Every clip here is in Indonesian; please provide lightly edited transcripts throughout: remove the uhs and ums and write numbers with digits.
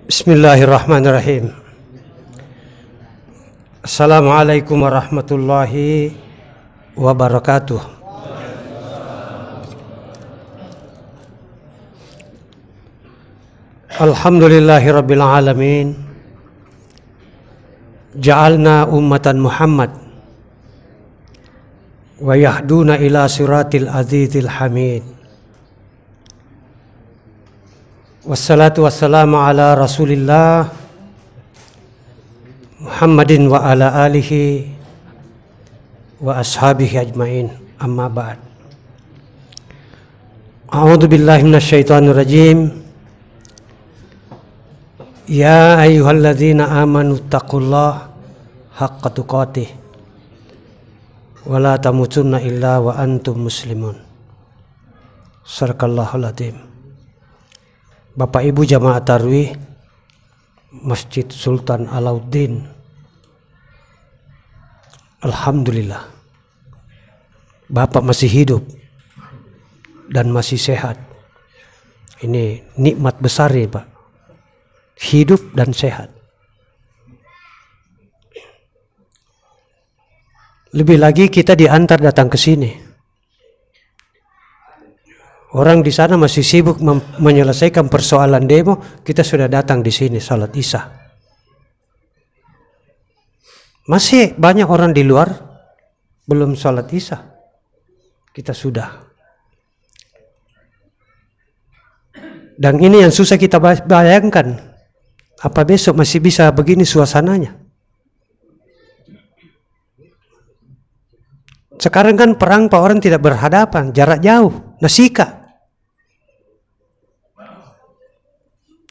Bismillahirrahmanirrahim. Assalamualaikum warahmatullahi wabarakatuh. Alhamdulillahirabbil alamin. Ja'alna ummatan Muhammad wa yahduna ila siratil azizil hamid. Wassalatu wassalamu ala Rasulillah Muhammadin wa ala alihi wa ashabihi ajmain. Amma ba'd. A'udzu billahi minasyaitonir rajim. Ya ayyuhalladzina amanu taqullaha haqqa tuqatih wa la tamutunna illa wa antum muslimun. Sadaqallahul adzim. Bapak Ibu jamaah tarwih Masjid Sultan Alauddin, alhamdulillah Bapak masih hidup dan masih sehat. Ini nikmat besar ya Pak, hidup dan sehat. Lebih lagi kita diantar datang ke sini. Orang di sana masih sibuk menyelesaikan persoalan demo, kita sudah datang di sini salat Isya. Masih banyak orang di luar belum salat Isya. Kita sudah. Dan ini yang susah kita bayangkan. Apa besok masih bisa begini suasananya? Sekarang kan perang Pak, orang tidak berhadapan, jarak jauh, nasika.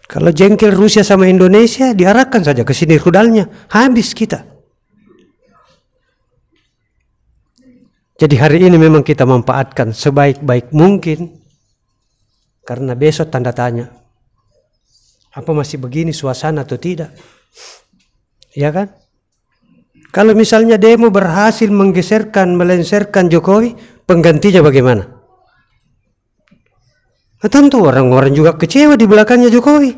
Kalau jengkel Rusia sama Indonesia, diarahkan saja ke sini rudalnya, habis kita. Jadi hari ini memang kita manfaatkan sebaik-baik mungkin, karena besok tanda tanya. Apa masih begini suasana atau tidak? Ya kan? Kalau misalnya demo berhasil melengsarkan Jokowi, penggantinya bagaimana? Nah, tentu orang-orang juga kecewa di belakangnya Jokowi.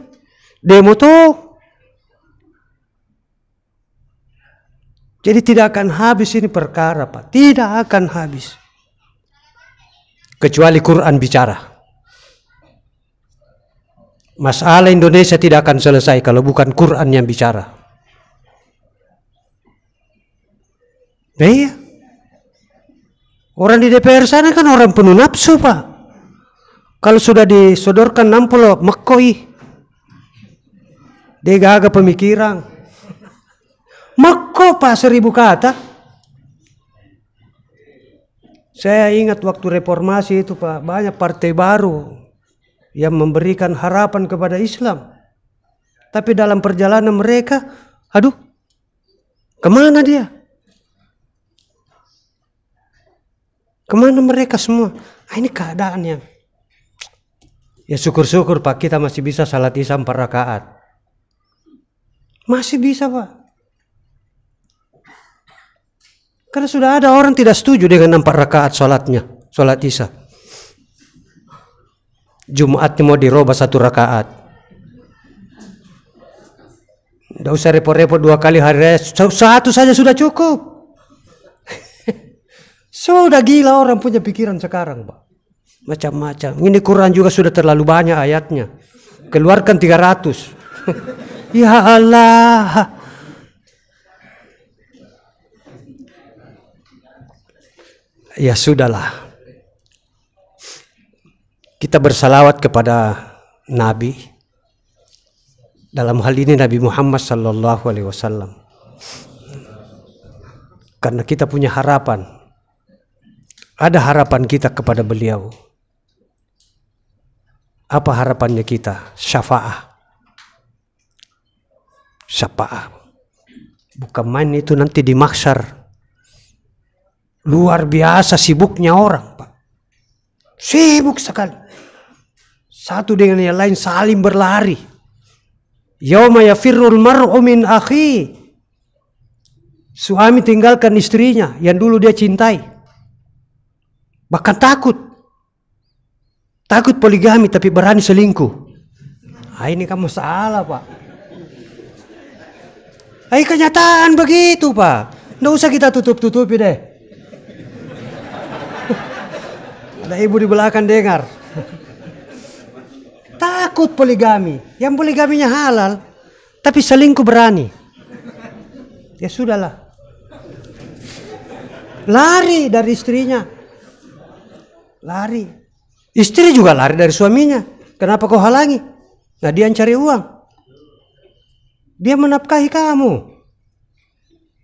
Demo tuh. Jadi tidak akan habis ini perkara Pak. Tidak akan habis. Kecuali Quran bicara. Masalah Indonesia tidak akan selesai kalau bukan Quran yang bicara. Nah, iya. Orang di DPR sana kan orang penuh nafsu Pak. Kalau sudah disodorkan amplop, makoi. Dia gagah pemikiran. Makko Pak 1000 kata. Saya ingat waktu reformasi itu Pak, banyak partai baru yang memberikan harapan kepada Islam. Tapi dalam perjalanan mereka, aduh, kemana dia? Kemana mereka semua? Ini keadaannya. Ya syukur-syukur Pak, kita masih bisa salat Isya 4 rakaat. Masih bisa Pak. Karena sudah ada orang tidak setuju dengan 4 rakaat salatnya, salat Isya. Jumatnya mau dirubah 1 rakaat. Tidak usah repot-repot 2 kali hari raya, 1 saja sudah cukup. Sudah gila orang punya pikiran sekarang Pak. Macam-macam. Ini Quran juga sudah terlalu banyak ayatnya. Keluarkan 300. Ya Allah. Ya sudahlah. Kita bersalawat kepada Nabi. Dalam hal ini Nabi Muhammad sallallahu alaihi wasallam. Karena kita punya harapan. Ada harapan kita kepada beliau. Apa harapannya kita? Syafa'ah. Syafa'ah. Bukan main itu nanti di mahsyar. Luar biasa sibuknya orang Pak. Sibuk sekali. Satu dengan yang lain saling berlari. Yauma yafirrul mar'u min akhi. Suami tinggalkan istrinya yang dulu dia cintai. Bahkan takut. Takut poligami tapi berani selingkuh. Ini kan masalah Pak. Kenyataan begitu, Pak. Nggak usah kita tutup-tutupi deh. Ada ibu di belakang dengar. Takut poligami. Yang poligaminya halal, tapi selingkuh berani. Ya sudahlah. Lari dari istrinya. Lari. Istri juga lari dari suaminya. Kenapa kau halangi? Nah, dia cari uang. Dia menafkahi kamu.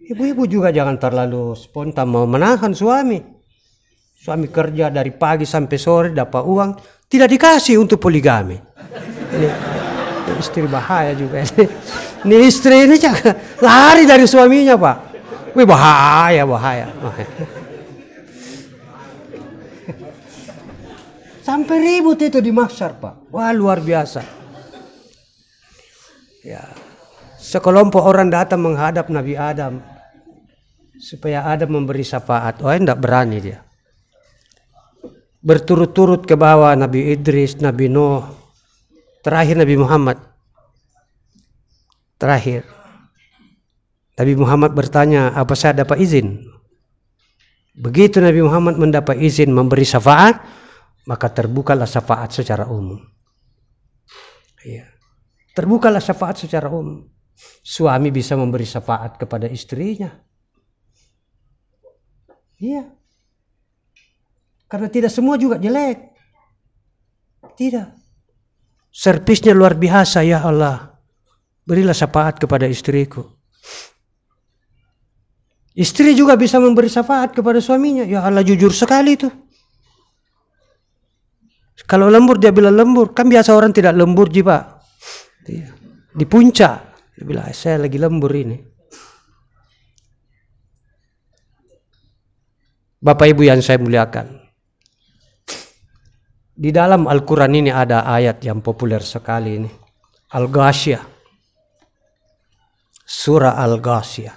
Ibu-ibu juga jangan terlalu spontan mau menahan suami. Suami kerja dari pagi sampai sore dapat uang, tidak dikasih untuk poligami. Ini istri bahaya juga. Ini istri ini jangan lari dari suaminya, Pak. Wih, bahaya. Sampai ribut itu di mahsyar, Pak. Wah, luar biasa. Ya. Sekelompok orang datang menghadap Nabi Adam supaya Adam memberi syafaat. Oh, tidak berani dia. Berturut-turut ke bawah Nabi Idris, Nabi Nuh, terakhir Nabi Muhammad. Terakhir. Nabi Muhammad bertanya, apa saya dapat izin? Begitu Nabi Muhammad mendapat izin memberi syafaat, maka terbukalah syafaat secara umum. Ya. Terbukalah syafaat secara umum. Suami bisa memberi syafaat kepada istrinya. Iya. Karena tidak semua juga jelek. Tidak. Servisnya luar biasa, ya Allah. Berilah syafaat kepada istriku. Istri juga bisa memberi syafaat kepada suaminya. Ya Allah, jujur sekali itu. Kalau lembur dia bilang lembur. Kan biasa orang tidak lembur, Pak. Di puncak. Dia bilang, saya lagi lembur ini. Bapak Ibu yang saya muliakan. Di dalam Al-Quran ini ada ayat yang populer sekali ini. Al-Ghasyiyah. Surah Al-Ghasyiyah.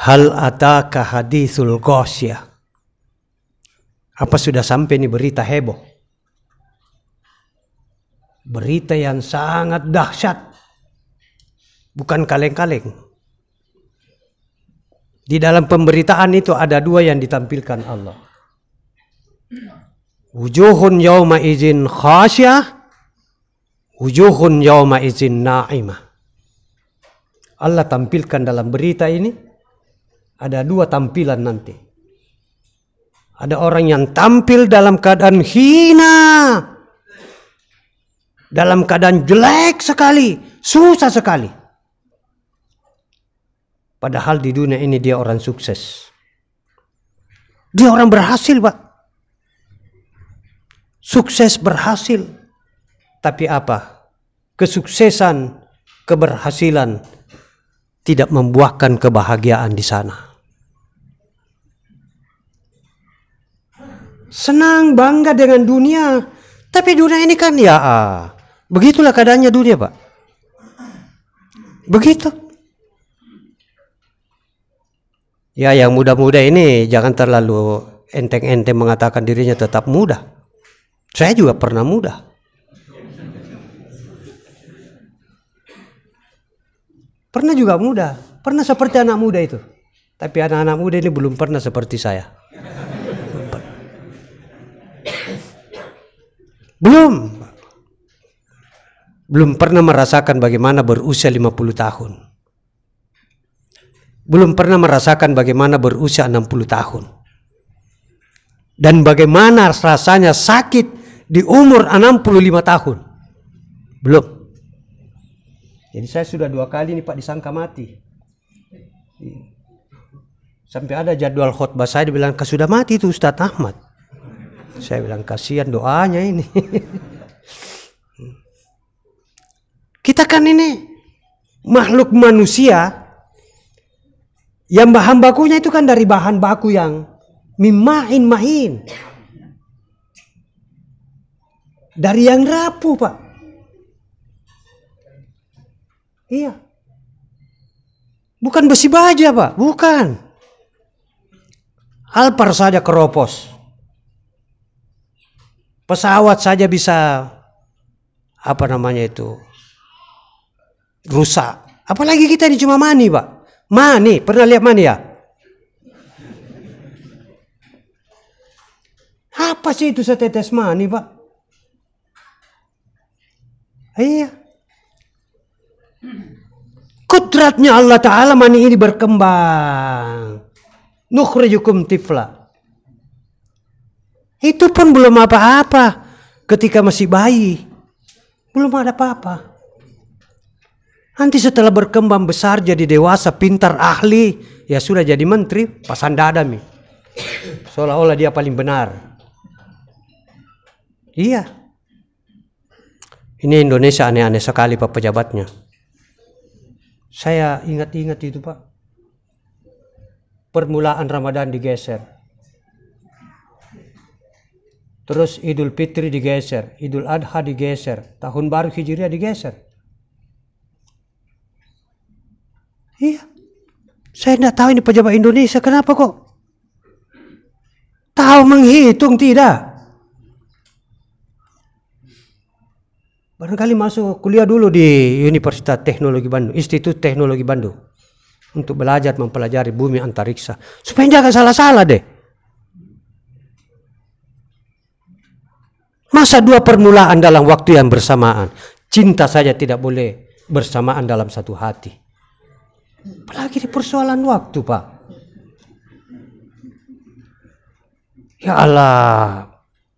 Hal ataka hadithul Ghasyiyah. Apa sudah sampai ini berita heboh? Berita yang sangat dahsyat. Bukan kaleng-kaleng. Di dalam pemberitaan itu ada dua yang ditampilkan Allah. Wujuhun yawma izin khasyah. Wujuhun yawma izin na'imah. Allah tampilkan dalam berita ini. Ada dua tampilan nanti. Ada orang yang tampil dalam keadaan hina. Dalam keadaan jelek sekali, susah sekali. Padahal di dunia ini dia orang sukses. Dia orang berhasil, Pak. Sukses berhasil. Tapi apa? Kesuksesan, keberhasilan tidak membuahkan kebahagiaan di sana. Senang, bangga dengan dunia. Tapi dunia ini kan begitulah keadaannya dunia, Pak. Begitu. Ya, yang muda-muda ini jangan terlalu enteng-enteng mengatakan dirinya tetap muda. Saya juga pernah muda. Pernah juga muda. Pernah seperti anak muda itu. Tapi anak-anak muda ini belum pernah seperti saya. Belum pernah merasakan bagaimana berusia 50 tahun. Belum pernah merasakan bagaimana berusia 60 tahun. Dan bagaimana rasanya sakit di umur 65 tahun. Belum. Jadi saya sudah 2 kali nih, Pak, disangka mati. Sampai ada jadwal khutbah saya dibilang, sudah mati itu Ustadz Ahmad. Saya bilang, kasihan doanya ini. Kita kan ini makhluk manusia yang bahan bakunya itu kan dari bahan baku yang mimmahin mahin. Dari yang rapuh, Pak. Iya. Bukan besi baja, Pak. Bukan. Alphard saja keropos. Pesawat saja bisa rusak. Apalagi kita ini cuma mani, Pak. Mani, pernah lihat mani ya? Apa sih itu setetes mani, Pak? Iya. Kudratnya Allah Ta'ala mani ini berkembang. Nukhrijukum tifla. Itu pun belum apa-apa. Ketika masih bayi. Belum ada apa-apa. Nanti setelah berkembang besar jadi dewasa, pintar, ahli. Ya sudah jadi menteri, pasan dadami. Seolah-olah dia paling benar. Iya. Ini Indonesia aneh-aneh sekali Pak pejabatnya. Saya ingat-ingat itu Pak. Permulaan Ramadan digeser. Terus Idul Fitri digeser. Idul Adha digeser. Tahun baru Hijriah digeser. Iya. Saya tidak tahu ini pejabat Indonesia. Kenapa kok? Tahu menghitung tidak? Barangkali masuk kuliah dulu di Universitas Teknologi Bandung, Institut Teknologi Bandung. Untuk belajar mempelajari bumi antariksa. Supaya jangan salah-salah deh. Masa dua permulaan dalam waktu yang bersamaan. Cinta saja tidak boleh bersamaan dalam satu hati. Apalagi di persoalan waktu Pak. Ya Allah.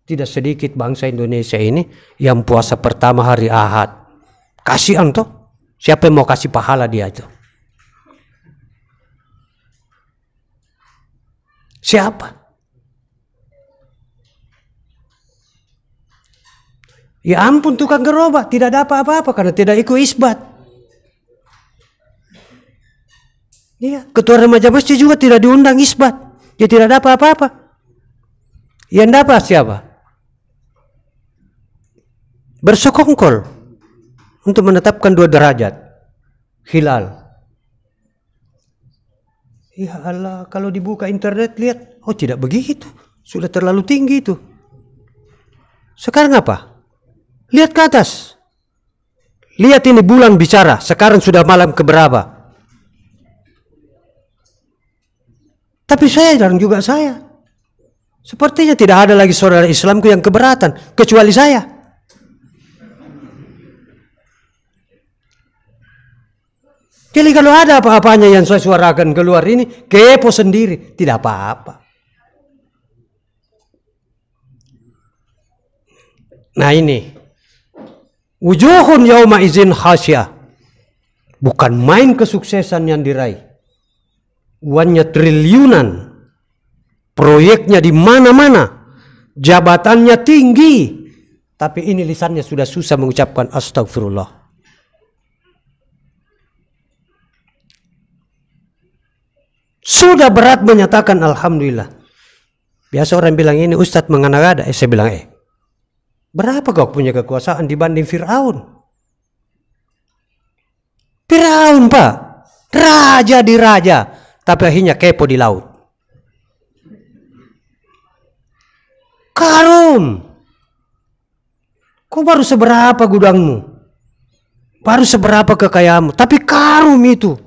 Tidak sedikit bangsa Indonesia ini yang puasa pertama hari Ahad. Kasihan toh. Siapa yang mau kasih pahala dia itu? Siapa? Ya ampun tukang gerobak. Tidak ada apa-apa karena tidak ikut isbat. Iya. Ketua remaja masjid juga tidak diundang isbat. Dia tidak ada apa-apa. Yang dapat siapa? Bersekongkol untuk menetapkan 2 derajat hilal. Ya Allah, kalau dibuka internet lihat, oh tidak begitu, sudah terlalu tinggi itu. Sekarang apa? Lihat ke atas. Lihat ini bulan bicara, sekarang sudah malam keberapa. Tapi saya dan juga saya, sepertinya tidak ada lagi saudara Islamku yang keberatan, kecuali saya. Jadi kalau ada apa-apanya yang saya suarakan keluar ini, kepo sendiri. Tidak apa-apa. Nah ini. Wujuhun yauma izin khasyah. Bukan main kesuksesan yang diraih. Uangnya triliunan. Proyeknya di mana-mana. Jabatannya tinggi. Tapi ini lisannya sudah susah mengucapkan astagfirullah. Sudah berat menyatakan alhamdulillah. Biasa orang bilang ini Ustadz mengada-ngada. Saya bilang berapa kau punya kekuasaan dibanding Fir'aun? Fir'aun Pak. Raja di raja. Tapi akhirnya kepo di laut. Karun. Kau baru seberapa gudangmu? Baru seberapa kekayaanmu? Tapi Karum itu.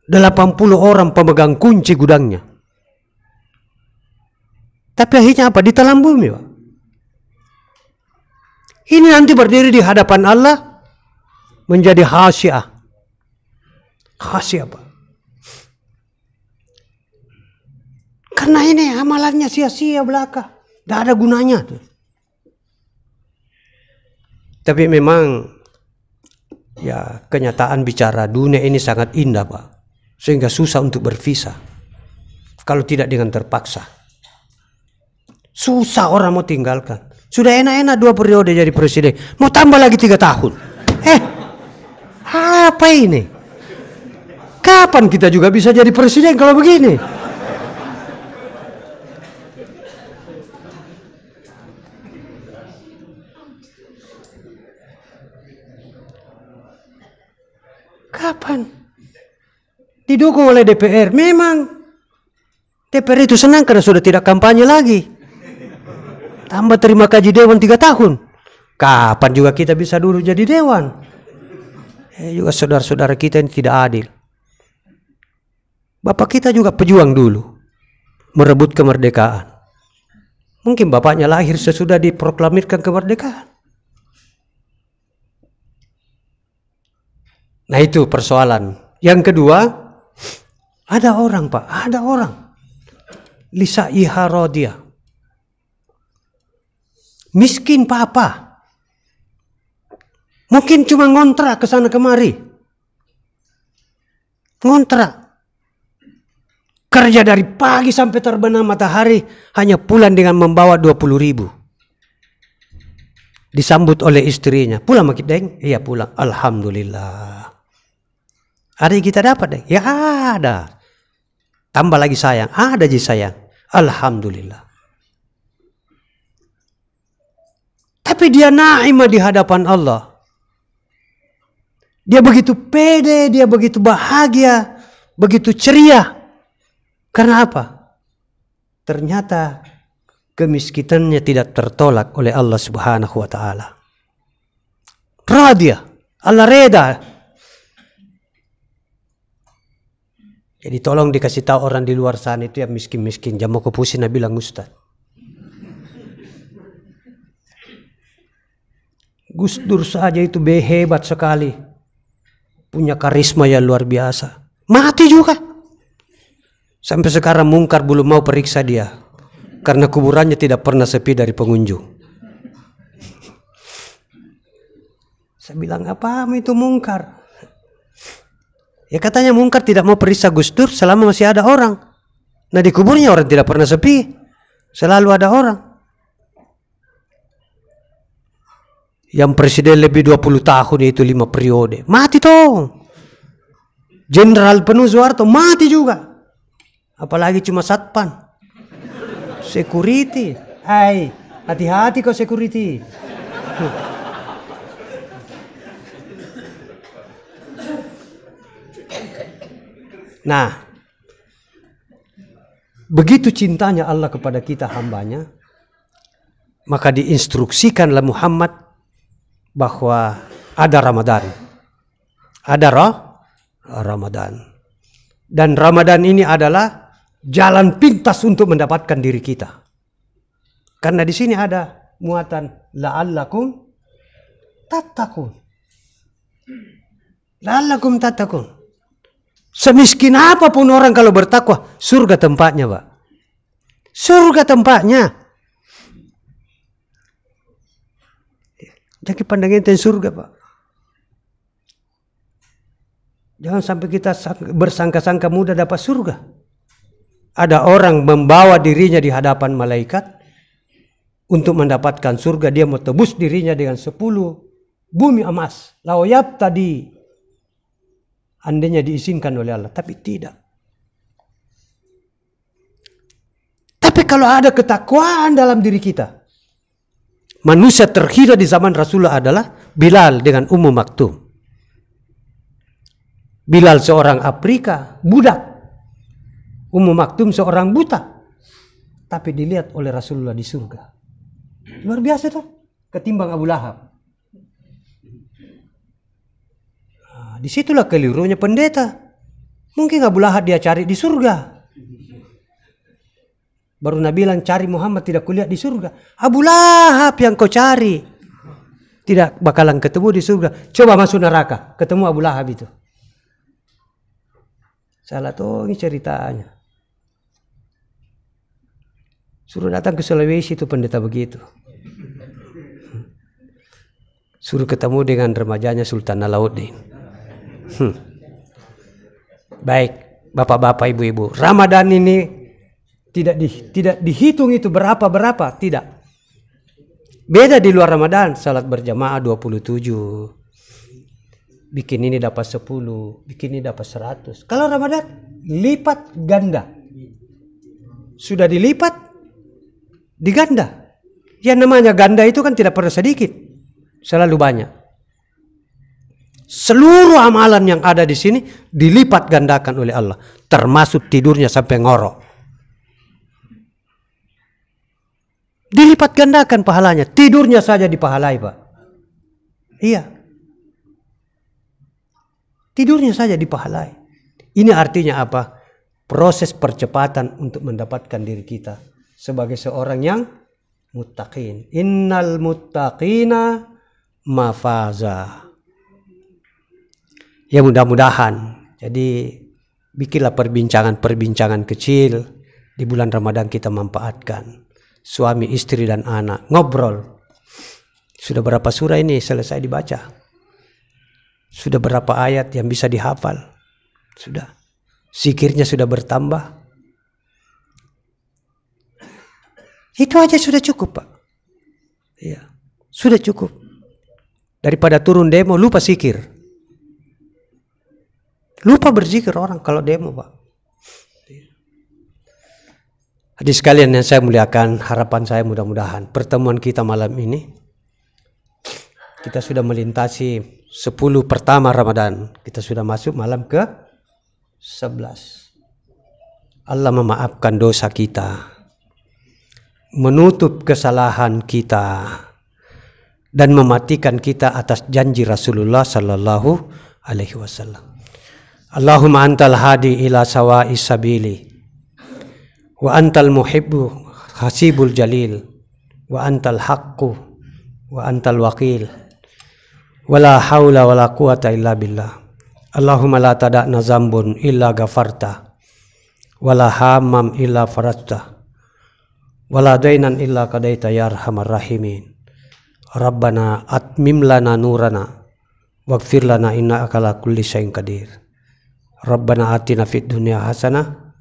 80 orang pemegang kunci gudangnya. Tapi akhirnya apa? Ditelan bumi Pak. Ini nanti berdiri di hadapan Allah menjadi khasyah. Khasyah Pak. Karena ini amalannya sia-sia belaka. Tidak ada gunanya tuh. Tapi memang ya kenyataan bicara dunia ini sangat indah Pak. Sehingga susah untuk berpisah. Kalau tidak dengan terpaksa. Susah orang mau tinggalkan. Sudah enak-enak 2 periode jadi presiden. Mau tambah lagi 3 tahun. Apa ini? Kapan kita juga bisa jadi presiden kalau begini? Kapan? Didukung oleh DPR. Memang DPR itu senang karena sudah tidak kampanye lagi. Tambah terima gaji dewan 3 tahun. Kapan juga kita bisa dulu jadi dewan? Juga saudara-saudara kita ini tidak adil. Bapak kita juga pejuang dulu, merebut kemerdekaan. Mungkin bapaknya lahir sesudah diproklamirkan kemerdekaan. Nah itu persoalan. Yang kedua, ada orang Pak, ada orang. Lisaiha radiyah. Miskin papa. Mungkin cuma ngontrak ke sana kemari. Ngontrak. Kerja dari pagi sampai terbenam matahari, hanya pulang dengan membawa 20.000. Disambut oleh istrinya. Pulang Makip Deng? Iya pulang. Alhamdulillah. Ada yang kita dapat Deng? Ya ada. Tambah lagi sayang. Ada ji sayang. Alhamdulillah. Tapi dia naimah di hadapan Allah. Dia begitu pede, dia begitu bahagia, begitu ceria. Karena apa? Ternyata kemiskinannya tidak tertolak oleh Allah Subhanahu wa taala. Radiyah, Allah reda. Jadi tolong dikasih tahu orang di luar sana itu yang miskin-miskin. Jangan mau kepusin bilang Ustaz. Gus Dur saja itu hebat sekali. Punya karisma yang luar biasa. Mati juga. Sampai sekarang Mungkar belum mau periksa dia. Karena kuburannya tidak pernah sepi dari pengunjung. Saya bilang, apa itu Mungkar? Ya katanya Mungkar tidak mau periksa Gus Dur selama masih ada orang. Nah di kuburnya orang tidak pernah sepi. Selalu ada orang. Yang presiden lebih 20 tahun itu 5 periode. Mati toh. Jenderal penuh Soeharto mati juga. Apalagi cuma satpan. Security. Hai, hati-hati kau security. Nah, begitu cintanya Allah kepada kita hambanya, maka diinstruksikanlah Muhammad bahwa ada Ramadan. Ada Ramadan. Dan Ramadan ini adalah jalan pintas untuk mendapatkan diri kita. Karena di sini ada muatan la'allakum tattaqun. La'allakum tattaqun. Semiskin apapun orang kalau bertakwa, surga tempatnya, Pak. Surga tempatnya. Jadi pandangin tentang surga, Pak. Jangan sampai kita bersangka-sangka mudah dapat surga. Ada orang membawa dirinya di hadapan malaikat untuk mendapatkan surga. Dia mau tebus dirinya dengan 10 bumi emas. Lawyab tadi. Andainya diizinkan oleh Allah. Tapi tidak. Tapi kalau ada ketakwaan dalam diri kita. Manusia terhina di zaman Rasulullah adalah Bilal dengan Ummu Maktum. Bilal seorang Afrika, budak. Ummu Maktum seorang buta. Tapi dilihat oleh Rasulullah di surga. Luar biasa tuh. Ketimbang Abu Lahab. Nah, disitulah kelirunya pendeta. Mungkin Abu Lahab dia cari di surga. Baru Nabi bilang cari Muhammad tidak kulihat di surga. Abu Lahab yang kau cari. Tidak bakalan ketemu di surga. Coba masuk neraka. Ketemu Abu Lahab itu. Salah tuh ini ceritanya. Suruh datang ke Sulawesi itu pendeta begitu. Suruh ketemu dengan remajanya Sultan Alauddin. Baik, bapak-bapak, ibu-ibu. Ramadan ini tidak dihitung itu berapa, tidak. Beda di luar Ramadan, salat berjamaah 27. Bikin ini dapat 10, bikin ini dapat 100. Kalau Ramadan lipat ganda. Sudah dilipat diganda. Yang namanya ganda itu kan tidak pernah sedikit. Selalu banyak. Seluruh amalan yang ada di sini dilipat gandakan oleh Allah, termasuk tidurnya sampai ngorok. Dilipat gandakan pahalanya. Tidurnya saja dipahalai, Pak. Iya. Tidurnya saja dipahalai. Ini artinya apa? Proses percepatan untuk mendapatkan diri kita sebagai seorang yang muttaqin. Innal muttaqina mafaza. Ya mudah-mudahan. Jadi bikinlah perbincangan kecil di bulan Ramadan, kita manfaatkan. Suami, istri dan anak ngobrol. Sudah berapa surah ini selesai dibaca? Sudah berapa ayat yang bisa dihafal? Sudah. Zikirnya sudah bertambah. Itu aja sudah cukup, Pak. Iya, sudah cukup. Daripada turun demo lupa zikir. Lupa berzikir orang kalau demo, Pak. Hadis sekalian yang saya muliakan, harapan saya mudah-mudahan pertemuan kita malam ini, kita sudah melintasi 10 pertama Ramadan. Kita sudah masuk malam ke 11. Allah memaafkan dosa kita, menutup kesalahan kita, dan mematikan kita atas janji Rasulullah sallallahu alaihi wasallam. Allahumma antal hadi ila sawa'is sabili, wa antal muhibbu hasibul jalil, wa antal haqqu wa antal waqil, wala haula wala quwata illa billah. Allahumma la tada'na zambun illa ghafarta, wala hamam illa farajta, wala dainan illa qadaita ya arhamar rahimin. Rabbana atmim lana nurana waghfir lana innaka ala kulli syai'in qadir. Rabbana atina fid dunya hasanah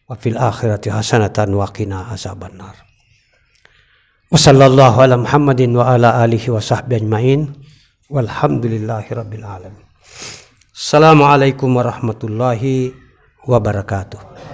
wa fil akhirati hasanatan wa qina azabannar. Wa sallallahu ala Muhammadin wa ala alihi wa sahbihi ajmain. Walhamdulillahi rabbil alamin. Assalamualaikum warahmatullahi wabarakatuh.